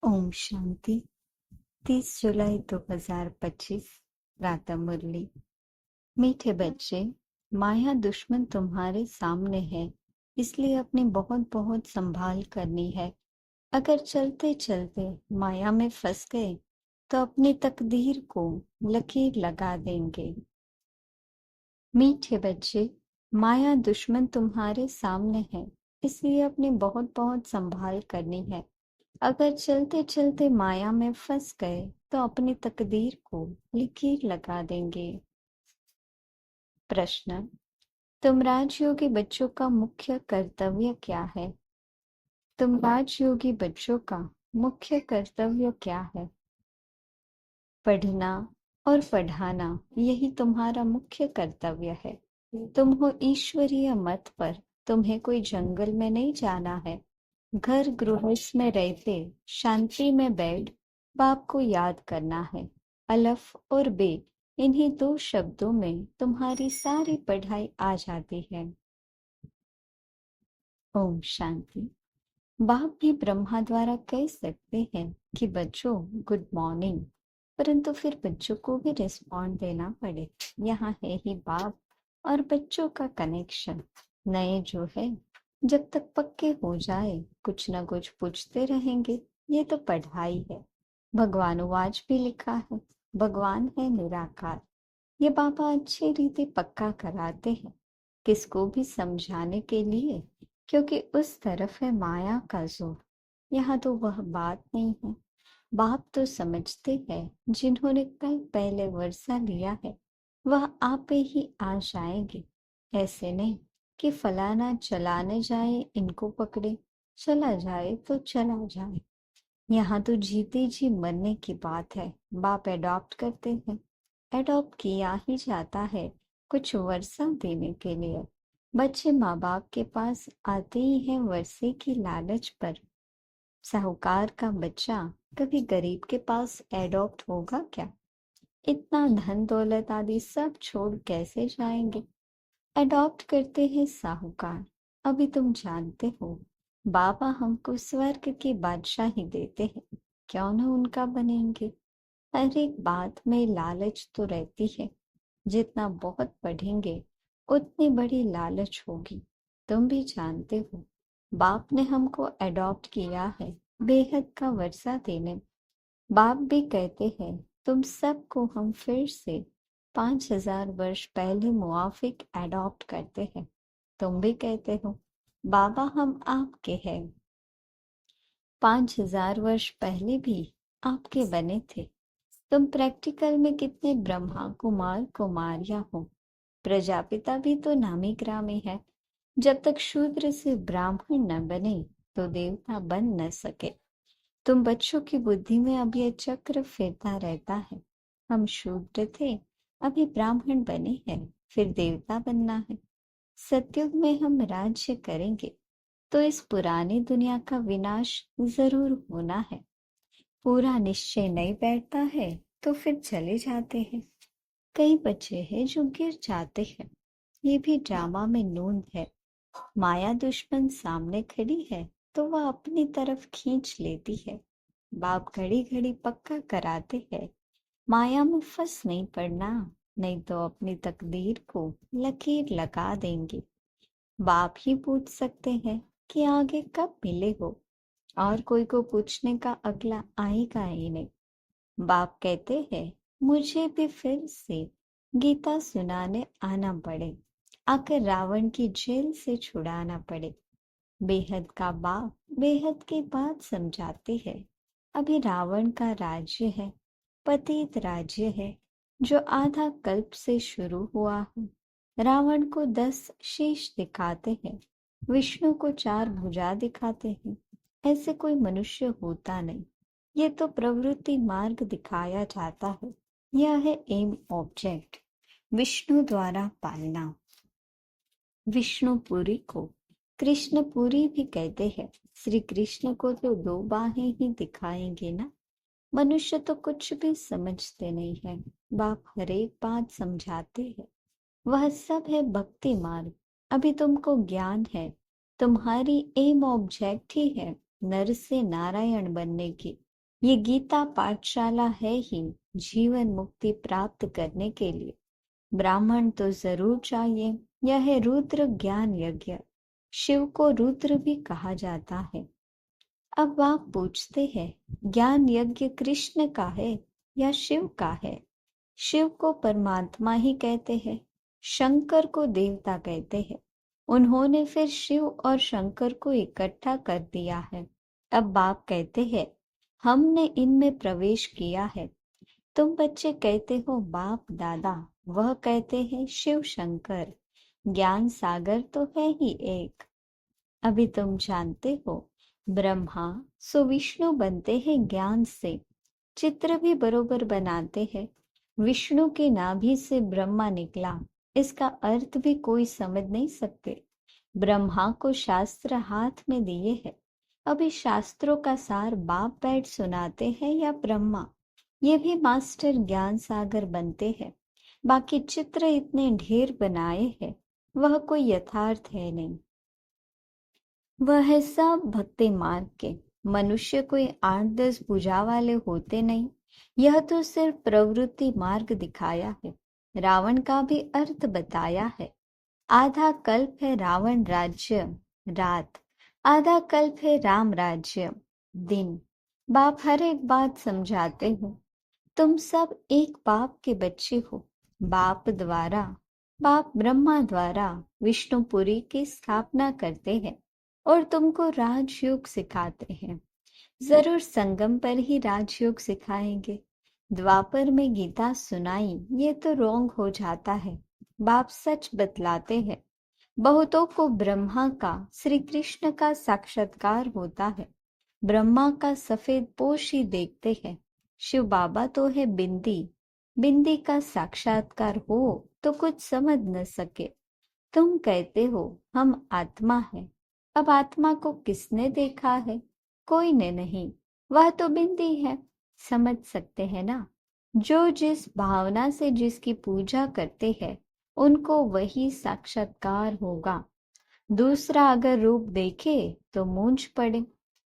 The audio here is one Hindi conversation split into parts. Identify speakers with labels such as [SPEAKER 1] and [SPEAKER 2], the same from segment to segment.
[SPEAKER 1] ओम शांति। 30 जुलाई 2025 प्रातः मुरली। मीठे बच्चे, माया दुश्मन तुम्हारे सामने है, इसलिए अपनी बहुत बहुत संभाल करनी है। अगर चलते चलते माया में फंस गए तो अपनी तकदीर को लकीर लगा देंगे। मीठे बच्चे, माया दुश्मन तुम्हारे सामने है, इसलिए अपनी बहुत बहुत संभाल करनी है। अगर चलते चलते माया में फंस गए तो अपनी तकदीर को लकीर लगा देंगे। प्रश्न: तुम राजयोगी बच्चों का मुख्य कर्तव्य क्या है? तुम राजयोगी बच्चों का मुख्य कर्तव्य क्या है? पढ़ना और पढ़ाना, यही तुम्हारा मुख्य कर्तव्य है। तुम हो ईश्वरीय मत पर, तुम्हें कोई जंगल में नहीं जाना है। घर गृहस्थ में रहते शांति में बैठ बाप को याद करना है। अलफ और बे, इन्हीं दो शब्दों में तुम्हारी सारी पढ़ाई आ जाती है। ओम शांति। बाप भी ब्रह्मा द्वारा कह सकते हैं कि बच्चों गुड मॉर्निंग, परंतु फिर बच्चों को भी रिस्पॉन्ड देना पड़े। यहाँ है ही बाप और बच्चों का कनेक्शन। नए जो है, जब तक पक्के हो जाए कुछ ना कुछ पूछते रहेंगे। ये तो पढ़ाई है। भगवानुवाच भी लिखा है, भगवान है निराकार। ये बाबा अच्छी रीति पक्का कराते हैं, किसको भी समझाने के लिए, क्योंकि उस तरफ है माया का जोर। यहाँ तो वह बात नहीं है। बाप तो समझते हैं, जिन्होंने कल पहले वर्षा लिया है वह आप ही आ जाएंगे। ऐसे नहीं कि फलाना चलाने जाए इनको पकड़े, चला जाए तो चला जाए। यहाँ तो जीते जी मरने की बात है। बाप एडॉप्ट करते हैं, एडॉप्ट किया ही जाता है कुछ वर्षा देने के लिए। बच्चे माँ बाप के पास आते ही हैं वर्षे की लालच पर। साहूकार का बच्चा कभी गरीब के पास एडॉप्ट होगा क्या? इतना धन दौलत आदि सब छोड़ कैसे जाएंगे? एडॉप्ट करते हैं साहूकार। अभी तुम जानते हो, बाबा हमको स्वर्ग की बादशाही देते हैं, क्यों न उनका बनेंगे। हर एक बात में लालच तो रहती है। जितना बहुत पढ़ेंगे उतनी बड़ी लालच होगी। तुम भी जानते हो, बाप ने हमको एडॉप्ट किया है बेहद का वर्षा देने। बाप भी कहते हैं तुम सबको हम फिर से 5000 वर्ष पहले मुआफिक एडॉप्ट करते हैं। तुम भी कहते हो बाबा हम आपके हैं। 5000 वर्ष पहले भी आपके बने थे। तुम प्रैक्टिकल में कितने ब्रह्मा कुमार कुमारियां हो। प्रजापिता भी तो नामी ग्रामी है। जब तक शूद्र से ब्राह्मण न बने तो देवता बन न सके। तुम बच्चों की बुद्धि में अब यह चक्र फिरता रहता है। हम शूद्र थे, अभी ब्राह्मण बने हैं, फिर देवता बनना है। सतयुग में हम राज्य करेंगे तो इस पुरानी दुनिया का विनाश जरूर होना है। पूरा निश्चय नहीं बैठता है तो फिर चले जाते हैं। कई बच्चे हैं जो गिर जाते हैं। ये भी ड्रामा में नूंद है। माया दुश्मन सामने खड़ी है तो वह अपनी तरफ खींच लेती है। बाप घड़ी घड़ी पक्का कराते हैं, माया में फंस नहीं पड़ना, नहीं तो अपनी तकदीर को लकीर लगा देंगे। बाप ही पूछ सकते हैं कि आगे कब मिले हो, और कोई को पूछने का अगला आएगा ही नहीं। बाप कहते हैं मुझे भी फिर से गीता सुनाने आना पड़े, आकर रावण की जेल से छुड़ाना पड़े। बेहद का बाप बेहद की बात समझाते हैं। अभी रावण का राज्य है, पतित राज्य है, जो आधा कल्प से शुरू हुआ है। रावण को 10 शीश दिखाते हैं, विष्णु को 4 भुजा दिखाते हैं। ऐसे कोई मनुष्य होता नहीं। ये तो प्रवृत्ति मार्ग दिखाया जाता है। यह है एम ऑब्जेक्ट, विष्णु द्वारा पालना। विष्णुपुरी को कृष्णपुरी भी कहते हैं। श्री कृष्ण को तो 2 बाहें ही दिखाएंगे ना। मनुष्य तो कुछ भी समझते नहीं है। बाप हर एक बात समझाते हैं। वह सब है भक्ति मार्ग। अभी तुमको ज्ञान है, तुम्हारी एम ऑब्जेक्ट ही है नर से नारायण बनने की। ये गीता पाठशाला है ही जीवन मुक्ति प्राप्त करने के लिए। ब्राह्मण तो जरूर चाहिए। यह है रुद्र ज्ञान यज्ञ। शिव को रुद्र भी कहा जाता है। अब आप पूछते हैं, ज्ञान यज्ञ कृष्ण का है या शिव का है? शिव को परमात्मा ही कहते हैं, शंकर को देवता कहते हैं। उन्होंने फिर शिव और शंकर को इकट्ठा कर दिया है। अब बाप कहते हैं, हमने इनमें प्रवेश किया है। तुम बच्चे कहते हो बाप दादा, वह कहते हैं शिव शंकर। ज्ञान सागर तो है ही एक। अभी तुम जानते हो, ब्रह्मा सो विष्णु बनते हैं ज्ञान से। चित्र भी बरोबर बनाते हैं। विष्णु की नाभि से ब्रह्मा निकला, इसका अर्थ भी कोई समझ नहीं सकते। ब्रह्मा को शास्त्र हाथ में दिए हैं। अभी शास्त्रों का सार बाप बैठ सुनाते हैं या ब्रह्मा? ये भी मास्टर ज्ञान सागर बनते हैं। बाकी चित्र इतने ढेर बनाए हैं, वह कोई यथार्थ है नहीं। वह है सब भक्ति मार्ग के। मनुष्य कोई 8-10 भुजा वाले होते नहीं। यह तो सिर्फ प्रवृत्ति मार्ग दिखाया है। रावण का भी अर्थ बताया है। आधा कल्प है रावण राज्य रात, आधा कल्प है राम राज्य दिन। बाप हर एक बात समझाते हो। तुम सब एक बाप के बच्चे हो। बाप द्वारा, बाप ब्रह्मा द्वारा विष्णुपुरी की स्थापना करते हैं और तुमको राजयोग सिखाते हैं। जरूर संगम पर ही राजयोग सिखाएंगे। द्वापर में गीता सुनाई, ये तो रोंग हो जाता है। बाप सच बतलाते हैं। बहुतों को ब्रह्मा का, श्री कृष्ण का साक्षात्कार होता है। ब्रह्मा का सफेद पोश ही देखते हैं। शिव बाबा तो है बिंदी। बिंदी का साक्षात्कार हो तो कुछ समझ न सके। तुम कहते हो हम आत्मा है। अब आत्मा को किसने देखा है? कोई ने नहीं। वह तो बिंदी है। समझ सकते हैं ना? जो जिस भावना से जिसकी पूजा करते हैं, उनको वही साक्षात्कार होगा। दूसरा अगर रूप देखे तो मूंझ पड़े।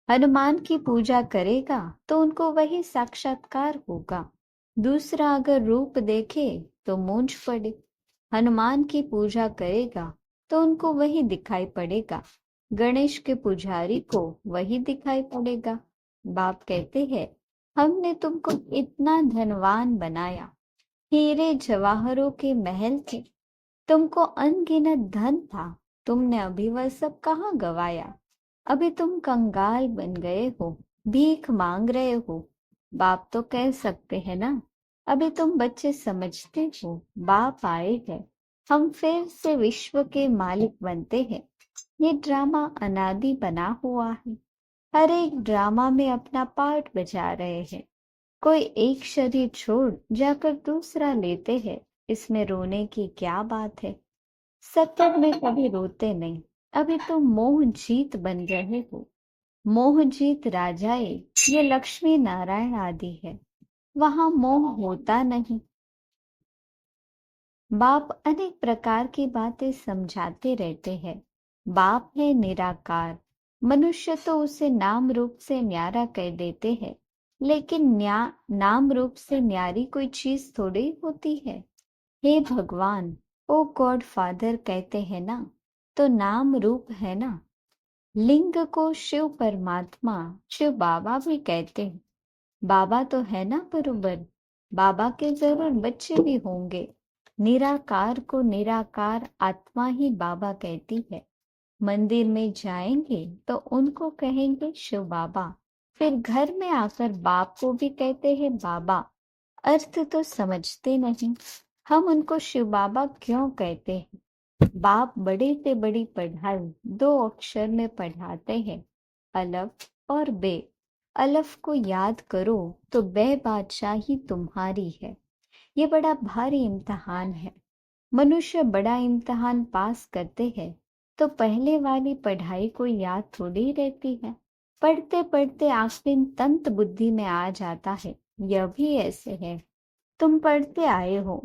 [SPEAKER 1] हनुमान की पूजा करेगा तो उनको वही साक्षात्कार होगा। दूसरा अगर रूप देखे तो मूंझ पड़े। हनुमान की पूजा करेगा तो उनको वही दिखाई पड़ेगा। गणेश के पुजारी को वही दिखाई पड़ेगा। बाप कहते हैं, हमने तुमको इतना धनवान बनाया। हीरे जवाहरों के महल थे। तुमको अनगिनत धन था। तुमने अभी वह सब कहाँ गवाया? अभी तुम कंगाल बन गए हो, भीख मांग रहे हो। बाप तो कह सकते हैं ना, अभी तुम बच्चे समझते हो, बाप आए हैं, हम फिर से विश्व के मालिक बनते हैं। ये ड्रामा अनादि बना हुआ है। हर एक ड्रामा में अपना पार्ट बजा रहे हैं। कोई एक शरीर छोड़ जाकर दूसरा लेते हैं। इसमें रोने की क्या बात है? सत्तर में कभी रोते नहीं। अभी तुम मोह जीत बन रहे हो। मोह जीत राजाए, ये लक्ष्मी नारायण आदि है। वहां मोह होता नहीं। बाप अनेक प्रकार की बातें समझाते रहते हैं। बाप है निराकार। मनुष्य तो उसे नाम रूप से न्यारा कह देते हैं, लेकिन नाम रूप से न्यारी कोई चीज थोड़ी होती है। हे भगवान, ओ गॉड फादर कहते हैं ना, तो नाम रूप है ना। लिंग को शिव परमात्मा, शिव बाबा भी कहते हैं। बाबा तो है ना बरोबर। बाबा के जरूर बच्चे भी होंगे। निराकार को निराकार आत्मा ही बाबा कहती है। मंदिर में जाएंगे तो उनको कहेंगे शिव बाबा। फिर घर में आकर बाप को भी कहते हैं बाबा। अर्थ तो समझते नहीं। हम उनको शिव बाबा क्यों कहते हैं? बाप बड़े से बड़ी पढ़ाई 2 अक्षर में पढ़ाते हैं, अलफ और बे। अलफ को याद करो तो बे बादशाही तुम्हारी है। ये बड़ा भारी इम्तिहान है। मनुष्य बड़ा इम्तिहान पास करते हैं तो पहले वाली पढ़ाई को याद थोड़ी रहती है। पढ़ते पढ़ते आखिर तंत बुद्धि में आ जाता है। यह भी ऐसे है। तुम पढ़ते आए हो।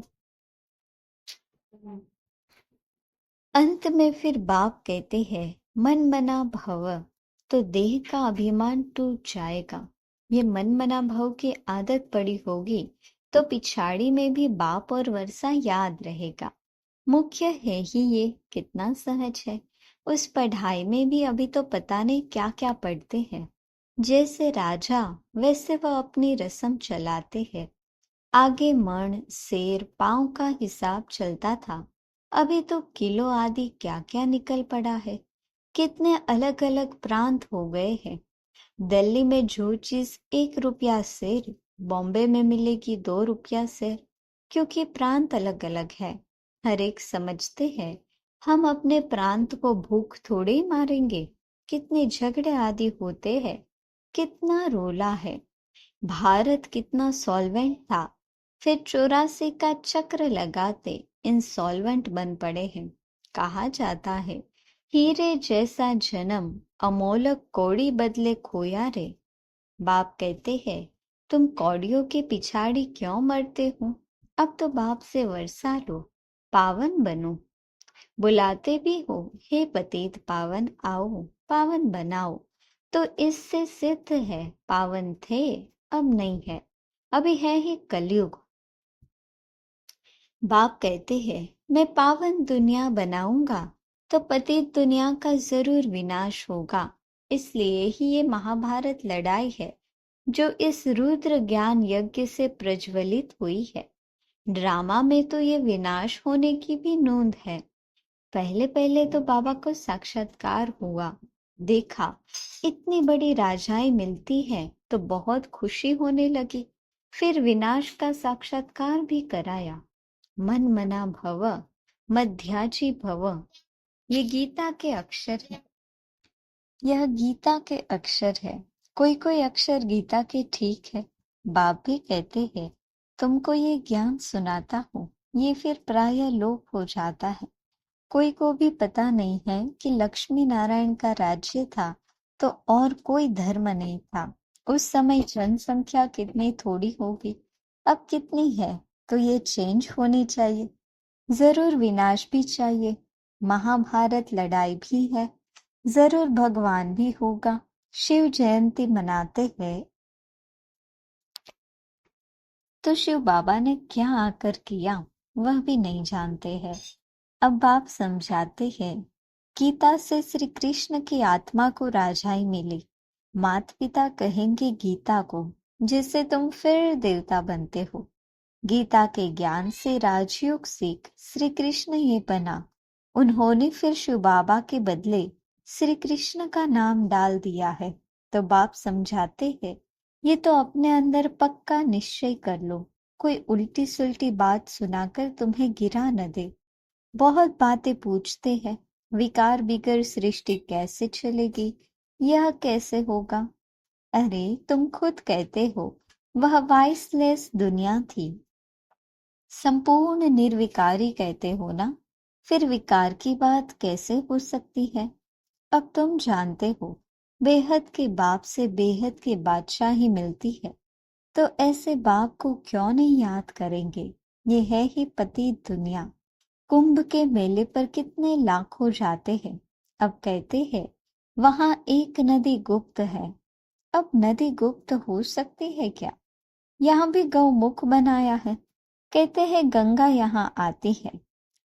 [SPEAKER 1] अंत में फिर बाप कहते हैं मन मना भव, तो देह का अभिमान टूट जाएगा। ये मन मना भाव की आदत पड़ी होगी तो पिछाड़ी में भी बाप और वर्षा याद रहेगा। मुख्य है ही ये कितना सहज है। उस पढ़ाई में भी अभी तो पता नहीं क्या क्या पढ़ते हैं। जैसे राजा वैसे वह अपनी रस्म चलाते हैं। आगे मण सेर पाँव का हिसाब चलता था, अभी तो किलो आदि क्या क्या निकल पड़ा है। कितने अलग अलग प्रांत हो गए हैं। दिल्ली में जो चीज 1 रुपया सेर बॉम्बे में मिलेगी 2 रुपया सेर, क्योंकि प्रांत अलग अलग है। हर एक समझते हैं हम अपने प्रांत को भूख थोड़े ही मारेंगे। कितने झगड़े आदि होते हैं, कितना रोला है। भारत कितना सॉल्वेंट था, फिर 84 का चक्र लगाते इंसॉल्वेंट बन पड़े हैं। कहा जाता है हीरे जैसा जन्म अमोलक कौड़ी बदले खोया रे। बाप कहते हैं तुम कौड़ियों के पिछाड़ी क्यों मरते हो, अब तो बाप से वर्षा लो, पावन बनो। बुलाते भी हो हे पतित पावन आओ पावन बनाओ, तो इससे सिद्ध है पावन थे अब नहीं है, अभी है ही कलयुग। बाप कहते हैं मैं पावन दुनिया बनाऊंगा तो पतित दुनिया का जरूर विनाश होगा। इसलिए ही ये महाभारत लड़ाई है जो इस रुद्र ज्ञान यज्ञ से प्रज्वलित हुई है। ड्रामा में तो ये विनाश होने की भी नोंद है। पहले पहले तो बाबा को साक्षात्कार हुआ, देखा इतनी बड़ी राजाएं मिलती है तो बहुत खुशी होने लगी। फिर विनाश का साक्षात्कार भी कराया। मन मना भव मध्याजी भव, ये गीता के अक्षर है। यह गीता के अक्षर है। कोई कोई अक्षर गीता के ठीक है। बाप भी कहते हैं तुमको ये ज्ञान सुनाता हूँ, ये फिर प्राय लोप हो जाता है। कोई को भी पता नहीं है कि लक्ष्मी नारायण का राज्य था तो और कोई धर्म नहीं था। उस समय जनसंख्या कितनी थोड़ी होगी, अब कितनी है, तो ये चेंज होनी चाहिए। जरूर विनाश भी चाहिए। महाभारत लड़ाई भी है, जरूर भगवान भी होगा। शिव जयंती मनाते हैं तो शिव बाबा ने क्या आकर किया वह भी नहीं जानते हैं। अब बाप समझाते हैं गीता से श्री कृष्ण की आत्मा को राजाई मिली। माता पिता कहेंगे गीता को जिससे तुम फिर देवता बनते हो। गीता के ज्ञान से राजयोग सीख श्री कृष्ण ये बना। उन्होंने फिर शिव बाबा के बदले श्री कृष्ण का नाम डाल दिया है। तो बाप समझाते हैं ये तो अपने अंदर पक्का निश्चय कर लो, कोई उल्टी सुल्टी बात सुनाकर तुम्हें गिरा न दे। बहुत बातें पूछते हैं विकार बिगर सृष्टि कैसे चलेगी, यह कैसे होगा। अरे तुम खुद कहते हो वह वाइसलेस दुनिया थी, संपूर्ण निर्विकारी कहते हो ना, फिर विकार की बात कैसे हो सकती है। अब तुम जानते हो बेहद के बाप से बेहद के बादशाह ही मिलती है, तो ऐसे बाप को क्यों नहीं याद करेंगे। ये है ही पतित दुनिया। कुंभ के मेले पर कितने लाखों जाते हैं। अब कहते हैं वहां एक नदी गुप्त है। अब नदी गुप्त हो सकती है क्या। यहाँ भी गौमुख बनाया है। कहते हैं गंगा यहाँ आती है।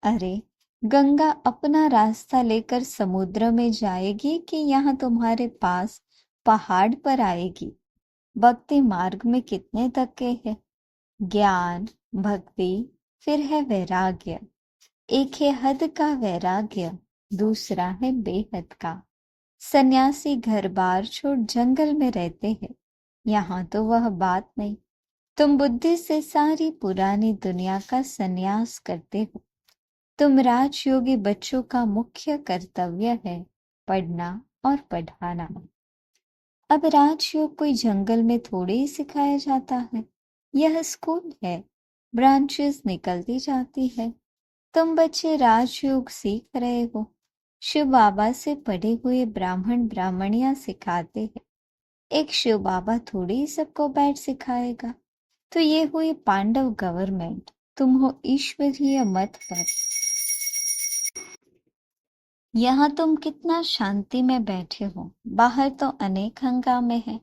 [SPEAKER 1] अरे गंगा अपना रास्ता लेकर समुद्र में जाएगी कि यहाँ तुम्हारे पास पहाड़ पर आएगी। भक्ति मार्ग में कितने धक्के हैं। ज्ञान भक्ति फिर है वैराग्य। एक है हद का वैराग्य, दूसरा है बेहद का। सन्यासी घर बार छोड़ जंगल में रहते हैं, यहाँ तो वह बात नहीं। तुम बुद्धि से सारी पुरानी दुनिया का सन्यास करते हो। तुम राजयोगी बच्चों का मुख्य कर्तव्य है पढ़ना और पढ़ाना। अब राजयोग कोई जंगल में थोड़े ही सिखाया जाता है, यह स्कूल है, ब्रांचेस निकलती जाती है। तुम बच्चे राजयोग सीख रहे हो। शिव बाबा से पढ़े हुए ब्राह्मण ब्राह्मणियां सिखाते हैं। एक शिव बाबा थोड़ी ही सबको बैठ सिखाएगा। तो ये हुई पांडव गवर्नमेंट, तुम हो ईश्वरीय मत पर। यहाँ तुम कितना शांति में बैठे हो, बाहर तो अनेक हंगामे हैं।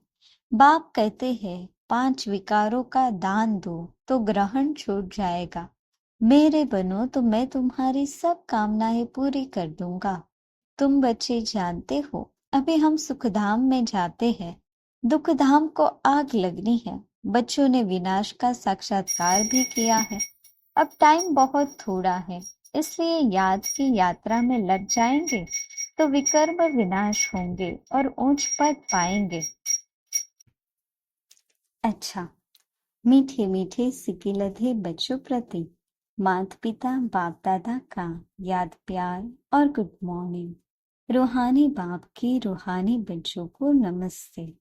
[SPEAKER 1] बाप कहते हैं 5 विकारों का दान दो तो ग्रहण छूट जाएगा। मेरे बनो तो मैं तुम्हारी सब कामनाएं पूरी कर दूंगा। तुम बच्चे जानते हो अभी हम सुखधाम में जाते हैं, दुखधाम को आग लगनी है। बच्चों ने विनाश का साक्षात्कार भी किया है। अब टाइम बहुत थोड़ा है, इसलिए याद की यात्रा में लग जाएंगे तो विकर्म विनाश होंगे और ऊंच पद पाएंगे। अच्छा, मीठे मीठे सिकिलधे बच्चों प्रति माता पिता बाप दादा का याद प्यार और गुड मॉर्निंग। रूहानी बाप की रूहानी बच्चों को नमस्ते।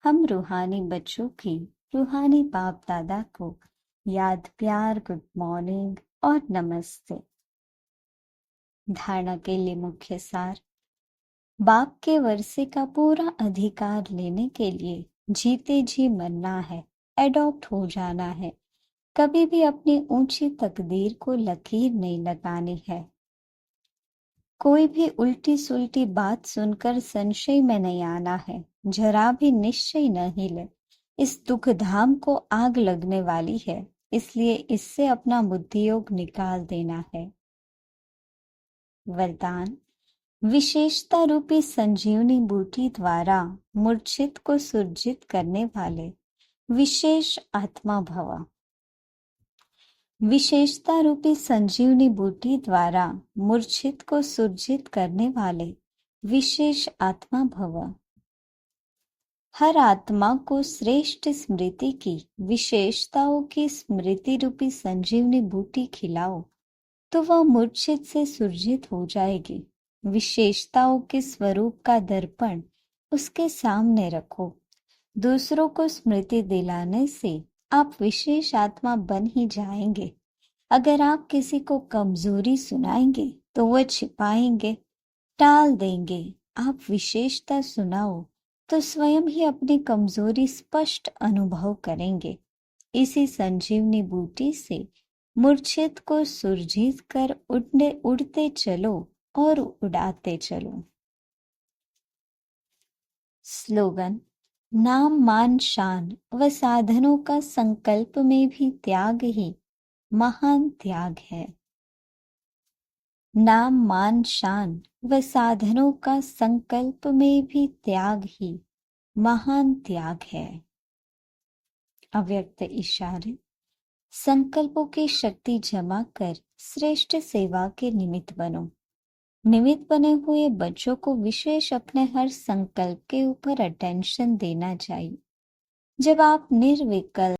[SPEAKER 1] हम रूहानी बच्चों की रूहानी बाप दादा को याद प्यार गुड मॉर्निंग और नमस्ते। धारणा के लिए मुख्य सार। बाप के वर्षे का पूरा अधिकार लेने के लिए जीते जी मरना है, एडॉप्ट हो जाना है। कभी भी अपनी ऊंची तकदीर को लकीर नहीं लगानी है। कोई भी उल्टी सुल्टी बात सुनकर संशय में नहीं आना है। जरा भी निश्चय नहीं ले। इस दुख धाम को आग लगने वाली है, इसलिए इससे अपना बुद्धियोग निकाल देना है। वरदान। विशेषता रूपी संजीवनी बूटी द्वारा मूर्छित को सुरजित करने वाले विशेष आत्मा भव। विशेषता रूपी संजीवनी बूटी द्वारा मूर्छित को सुरजित करने वाले विशेष आत्मा भव। हर आत्मा को श्रेष्ठ स्मृति की विशेषताओं की स्मृति रूपी संजीवनी बूटी खिलाओ तो वह मूर्छित से सुरजित हो जाएगी। विशेषताओं के स्वरूप का दर्पण उसके सामने रखो। दूसरों को स्मृति दिलाने से आप विशेष आत्मा बन ही जाएंगे। अगर आप किसी को कमजोरी सुनाएंगे तो वह छिपाएंगे, टाल देंगे। आप विशेषता सुनाओ तो स्वयं ही अपनी कमजोरी स्पष्ट अनुभव करेंगे। इसी संजीवनी बूटी से मूर्छित को सुरजीत कर उड़ते चलो और उड़ाते चलो। स्लोगन। नाम मान शान व साधनों का संकल्प में भी त्याग ही महान त्याग है। नाम मान शान व साधनों का संकल्प में भी त्याग ही महान त्याग है। अव्यक्त इशारे। संकल्पों की शक्ति जमा कर श्रेष्ठ सेवा के निमित्त बनो। निमित्त बने हुए बच्चों को विशेष अपने हर संकल्प के ऊपर अटेंशन देना चाहिए। जब आप निर्विकल्प